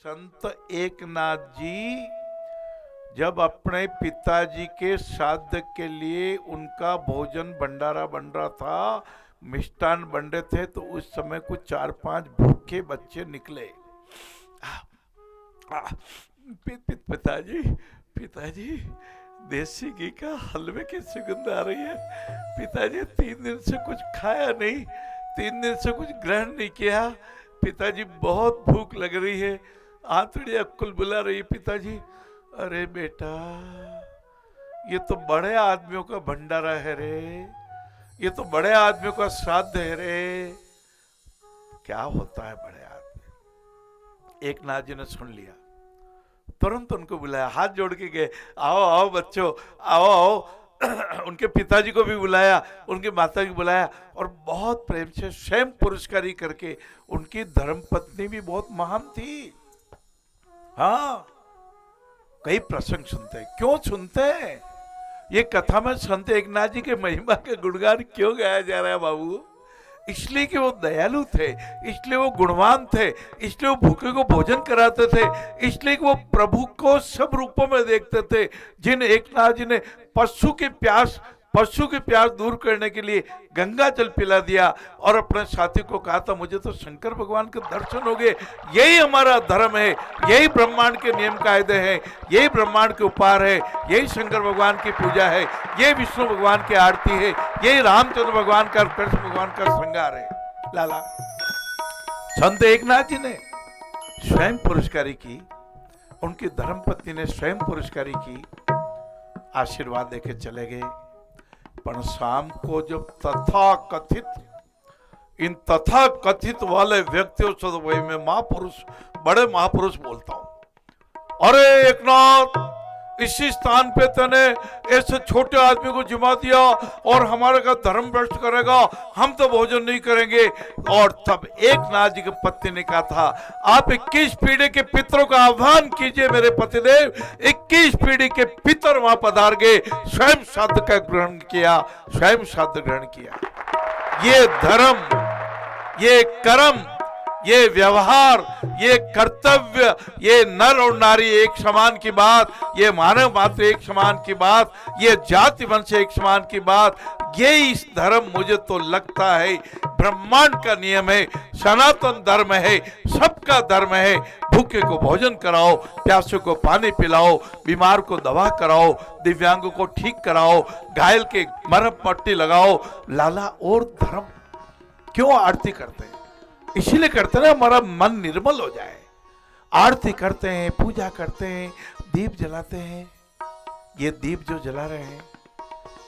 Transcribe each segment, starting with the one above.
संत एकनाथ जी जब अपने पिताजी के श्राद्ध के लिए उनका भोजन भंडारा बन रहा था, मिष्टान बन रहे थे, तो उस समय कुछ 4-5 भूखे बच्चे निकले। पिताजी पिताजी देसी घी का हलवे की सुगंध आ रही है। पिताजी 3 दिन से कुछ खाया नहीं, 3 दिन से कुछ ग्रहण नहीं किया। पिताजी बहुत भूख लग रही है, आंतड़ी अक्कुल बुला रही है। पिताजी, अरे बेटा, ये तो बड़े आदमियों का भंडारा है रे, ये तो बड़े आदमियों का श्राद्ध है रे। क्या होता है बड़े आदमी? एक नाथ जी ने सुन लिया, तुरंत उनको बुलाया, हाथ जोड़ के गए, आओ आओ बच्चों, आओ आओ। उनके पिताजी को भी बुलाया, उनकी माता को बुलाया, और बहुत प्रेम से स्वयं पुरस्कारी करके। उनकी धर्मपत्नी भी बहुत महान थी। हाँ, कई प्रसंग सुनते हैं। क्यों सुनते हैं? ये कथा में संत एकनाथ जी के महिमा के गुणगान क्यों गाया जा रहा है बाबू? इसलिए कि वो दयालु थे, इसलिए वो गुणवान थे, इसलिए वो भूखे को भोजन कराते थे, इसलिए कि वो प्रभु को सब रूपों में देखते थे। जिन एकनाथ जी ने पशु की प्यास दूर करने के लिए गंगा जल पिला दिया और अपने साथी को कहा था, मुझे तो शंकर भगवान के दर्शन हो गए। यही हमारा धर्म है, यही ब्रह्मांड के नियम कायदे हैं, यही ब्रह्मांड के उपहार है, यही शंकर भगवान की पूजा है, यही विष्णु भगवान की आरती है, यही रामचंद्र भगवान का, कृष्ण भगवान का श्रृंगार है। लाला संत एकनाथ जी ने स्वयं पुरस्कारी की, उनकी धर्मपत्नी ने स्वयं पुरस्कारी की, आशीर्वाद देके चले गए। पर शाम को जब इन तथा कथित वाले व्यक्तियों से, तो वही मैं महापुरुष, बड़े महापुरुष बोलता हूं, अरे एकनाथ, इसी स्थान पे तने ऐसे छोटे आदमी को जिमा दिया और हमारे का धर्म भ्रष्ट करेगा, हम तो भोजन नहीं करेंगे। और तब एकनाथ जी के पत्नी ने कहा था, आप 21 पीढ़ी के पितरों का आह्वान कीजिए मेरे पतिदेव। 21 पीढ़ी के पितर वहां पधार गए, स्वयं श्राद्ध का ग्रहण किया, स्वयं श्राद्ध ग्रहण किया। ये धर्म, ये कर्म, ये व्यवहार, ये कर्तव्य, ये नर और नारी एक समान की बात, ये मानव मात्र एक समान की बात, ये जाति वंश एक समान की बात, ये इस धर्म मुझे तो लगता है ब्रह्मांड का नियम है, सनातन धर्म है, सबका धर्म है। भूखे को भोजन कराओ, प्यासे को पानी पिलाओ, बीमार को दवा कराओ, दिव्यांगों को ठीक कराओ, घायल के मरहम पट्टी लगाओ। लाला, और धर्म क्यों आरती करते हैं? इसीलिए करते हैं हमारा मन निर्मल हो जाए। आरती करते हैं, पूजा करते हैं, दीप जलाते हैं। ये दीप जो जला रहे हैं,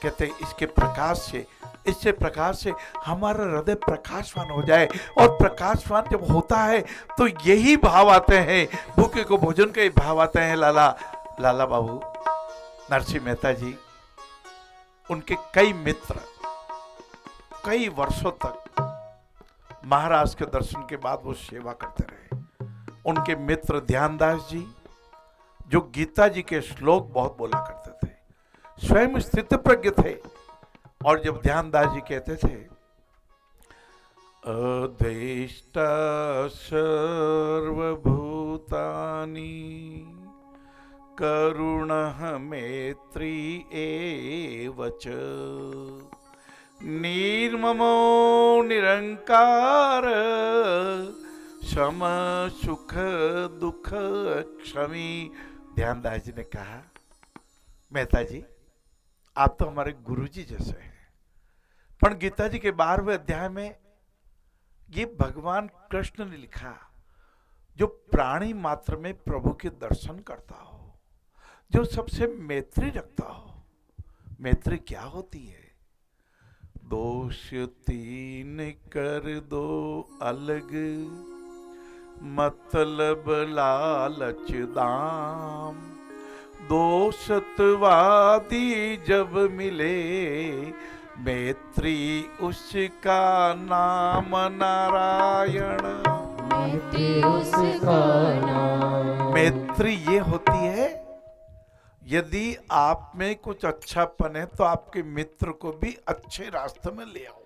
कहते हैं इसके प्रकाश से, इससे प्रकाश से हमारा हृदय प्रकाशवान हो जाए। और प्रकाशवान जब होता है तो यही भाव आते हैं, भूखे को भोजन के भाव आते हैं। लाला बाबू नरसिंह मेहता जी, उनके कई मित्र कई वर्षों तक महाराज के दर्शन के बाद वो सेवा करते रहे। उनके मित्र ध्यानदास जी, जो गीता जी के श्लोक बहुत बोला करते थे, स्वयं स्थित प्रज्ञ थे। और जब ध्यानदास जी कहते थे, अद्वेष्टा सर्वभूतानि करुणः मैत्री एव च निर्ममो निरंकार सम सुख दुख क्षमी। ध्यानदास जी ने कहा, मेहता जी, आप तो हमारे गुरुजी जैसे हैं, पर गीता जी के 12वें अध्याय में ये भगवान कृष्ण ने लिखा, जो प्राणी मात्र में प्रभु के दर्शन करता हो, जो सबसे मैत्री रखता हो। मैत्री क्या होती है? दोष 3 कर दो अलग, मतलब लालच दाम। दोषतवादी जब मिले, मैत्री उसका नाम नारायण। मैत्री उसका नाम। मैत्री ये होती है, यदि आप में कुछ अच्छापन है तो आपके मित्र को भी अच्छे रास्ते में ले आओ।